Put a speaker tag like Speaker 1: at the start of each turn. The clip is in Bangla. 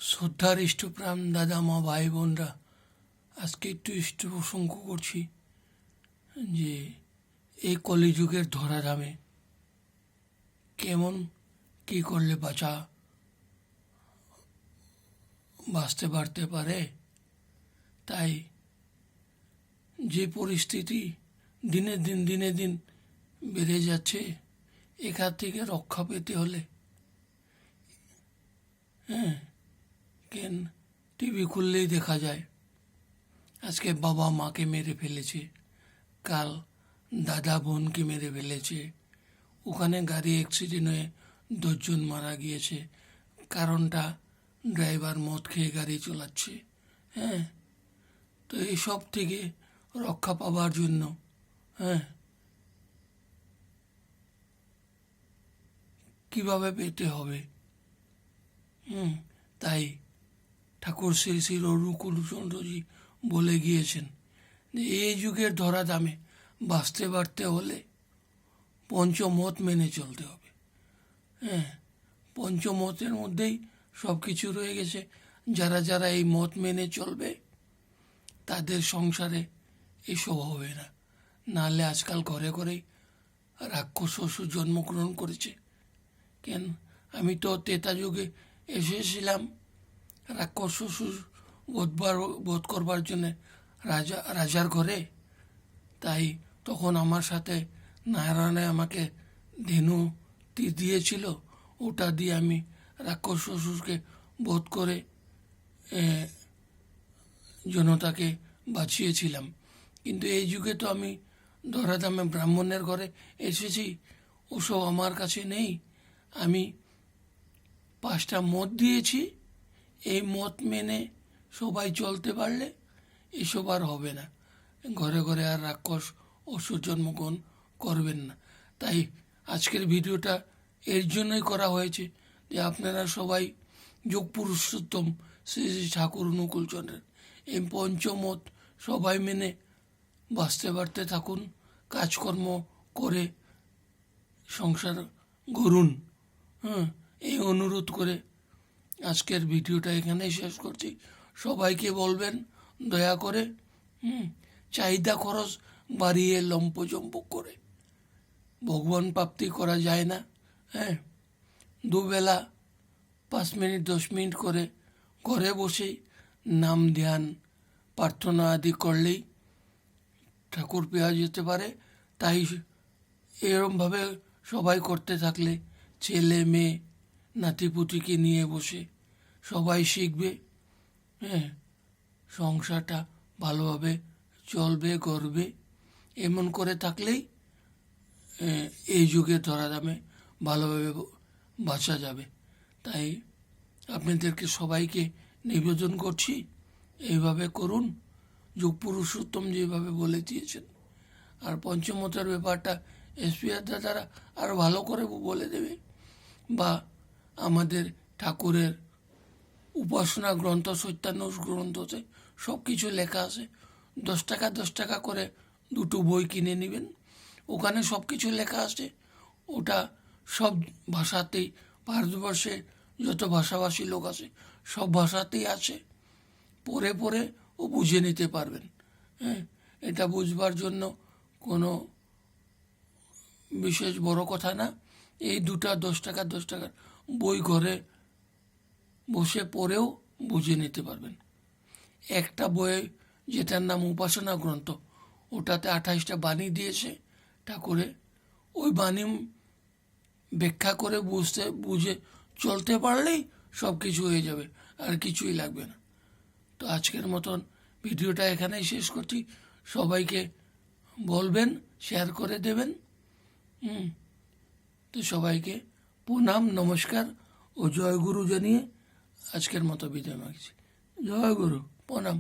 Speaker 1: শ্রদ্ধার ইষ্টপ্রাণ দাদা মা ভাই বোনরা, আজকে একটু ইষ্ট প্রসঙ্গ করছি যে এই কলিযুগের ধরাধামে কেমন কি করলে বাঁচতে পারতে পারে। তাই যে পরিস্থিতি দিনে দিন বেড়ে যাচ্ছে, এখান থেকে রক্ষা পেতে হলে টিভি খুললেই দেখা যায় আজকে বাবা মাকে মেরে ফেলেছে, কাল দাদা বোনকে মেরে ফেলেছে, ওখানে গাড়ি অ্যাক্সিডেন্ট হয়ে 10 জন মারা গিয়েছে। কারণটা ড্রাইভার মদ খেয়ে গাড়ি চালাচ্ছে। তো এইসব থেকে রক্ষা পাওয়ার জন্য কিভাবে পেতে হবে, তাই ঠাকুর শ্রী শ্রী অনুকূলচন্দ্রজি বলে গিয়েছেন যে এই যুগের ধরাধামে বাঁচতে পারতে হলে পঞ্চমত মেনে চলতে হবে। পঞ্চমতের মধ্যেই সব কিছু রয়ে গেছে। যারা এই মত মেনে চলবে তাদের সংসারে এসব হবে না। নাহলে আজকাল ঘরে ঘরেই রাক্ষস অসুর জন্মগ্রহণ করেছে। কেন, আমি তো ত্রেতা যুগে এসেছিলাম রাক্ষস অসুর বোধ করবার জন্যে রাজার ঘরে। তাই তখন আমার সাথে নারায়ণে আমাকে ধেনু দিয়েছিল, ওটা দিয়ে আমি রাক্ষস অসুরকে বোধ করে জনতাকে বাঁচিয়েছিলাম। কিন্তু এই যুগে তো আমি ধরাধামে ব্রাহ্মণের ঘরে এসেছি, ওসব আমার কাছে নেই। আমি 5টা মত দিয়েছি, এই মত মেনে সবাই চলতে পারলে এসব আর হবে না। ঘরে ঘরে আর রাক্ষস অসুর জন্মগ্রহণ করবেন না। তাই আজকের ভিডিওটা এর জন্যই করা হয়েছে যে আপনারা সবাই যোগ পুরুষোত্তম শ্রী শ্রী ঠাকুর অনুকূলচন্দ্রের এই পঞ্চমত সবাই মেনে বাঁচতে পারতে থাকুন, কাজকর্ম করে সংসার গড়ুন। এই অনুরোধ করে আজকের ভিডিওটা এখানেই শেষ করছি। সবাইকে বলবেন দয়া করে চাহিদা খরচ বাড়িয়ে লম্পজম্প করে ভগবান প্রাপ্তি করা যায় না। দুবেলা 5 মিনিট 10 মিনিট করে ঘরে বসেই নাম ধ্যান প্রার্থনা আদি করলেই ঠাকুর পেয়ে যেতে পারে। তাই এরমভাবে সবাই করতে থাকলে ছেলে মেয়ে নাতিপুতিকে নিয়ে বসে সবাই শিখবে, সংসারটা ভালোভাবে চলবে গড়বে। এমন করে থাকলেই এই যুগে ধরাধামে ভালোভাবে বাঁচা যাবে। তাই আপনাদেরকে সবাইকে নিবেদন করছি, এইভাবে করুন যোগ পুরুষোত্তম যেভাবে বলে দিয়েছেন। আর পঞ্চমতের ব্যাপারটা এসপিআর দাদারা আরও ভালো করে বলে দেবে, বা আমাদের ঠাকুরের উপাসনা গ্রন্থ সত্যানুষ গ্রন্থতে সব কিছু লেখা আছে। 10 টাকা করে 2টো বই কিনে নেবেন, ওখানে সব কিছু লেখা আছে। ওটা সব ভাষাতেই, ভারতবর্ষে যত ভাষাভাষী লোক আছে সব ভাষাতেই আছে। পড়ে ও বুঝে নিতে পারবেন। এটা বুঝবার জন্য কোনো বিশেষ বড় কথা না। এই 2টা 10 টাকার বই ঘরে বসে পড়েও বুঝে নিতে পারবেন। একটা বই যেটার নাম উপাসনা গ্রন্থ, ওটাতে 28টা বাণী দিয়েছে ঠাকুরে। ওই বাণী ব্যাখ্যা করে বুঝে চলতে পারলেই সব কিছু হয়ে যাবে, আর কিছুই লাগবে না। তো আজকের মতন ভিডিওটা এখানেই শেষ করছি। সবাইকে বলবেন, শেয়ার করে দেবেন। তো সবাইকে প্রণাম, নমস্কার ও জয় গুরু জানিয়ে আজকের মতো বিদায় মাগছি। জয় গুরু, প্রণাম।